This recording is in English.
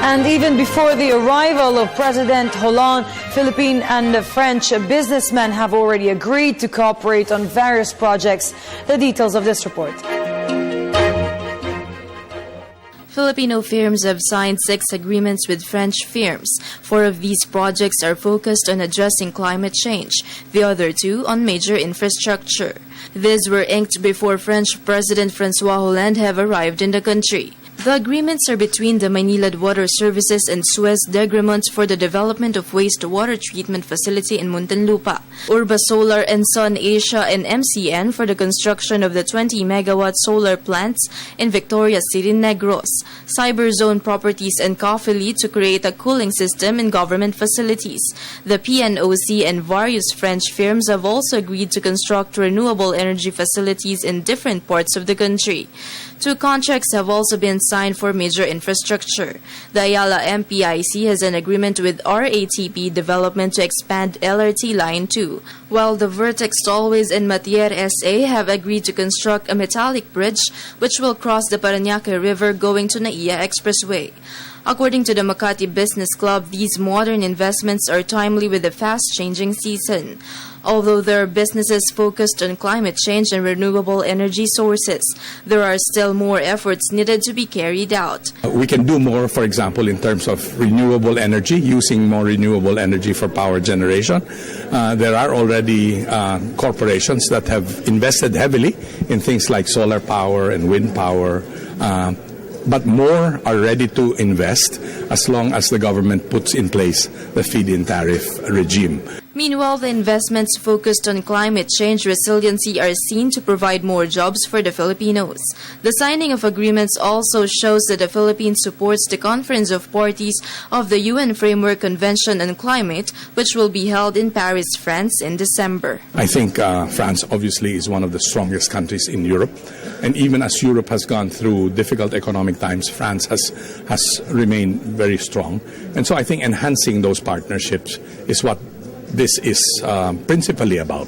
And even before the arrival of President Hollande, Philippine and French businessmen have already agreed to cooperate on various projects. The details of this report. Filipino firms have signed 6 agreements with French firms. 4 of these projects are focused on addressing climate change, the other 2 on major infrastructure. These were inked before French President François Hollande have arrived in the country. The agreements are between the Maynilad Water Services and Suez Degremont for the development of wastewater treatment facility in Muntinlupa, Urba Solar and Sun Asia and MCN for the construction of the 20-megawatt solar plants in Victoria City, Negros, Cyberzone Properties and Coffee to create a cooling system in government facilities. The PNOC and various French firms have also agreed to construct renewable energy facilities in different parts of the country. 2 contracts have also been signed for major infrastructure. The Ayala MPIC has an agreement with RATP Development to expand LRT Line 2, while the Vertex Tollways and Matier SA have agreed to construct a metallic bridge which will cross the Parañaque River going to Naiya Expressway. According to the Makati Business Club, these modern investments are timely with the fast-changing season. Although there are businesses focused on climate change and renewable energy sources, there are still more efforts needed to be carried out. We can do more, for example, in terms of renewable energy, using more renewable energy for power generation. There are already corporations that have invested heavily in things like solar power and wind power. But more are ready to invest as long as the government puts in place the feed-in tariff regime. Meanwhile, the investments focused on climate change resiliency are seen to provide more jobs for the Filipinos. The signing of agreements also shows that the Philippines supports the Conference of Parties of the UN Framework Convention on Climate, which will be held in Paris, France in December. I think France obviously is one of the strongest countries in Europe. And even as Europe has gone through difficult economic times, France has remained very strong. And so I think enhancing those partnerships is what this is principally about.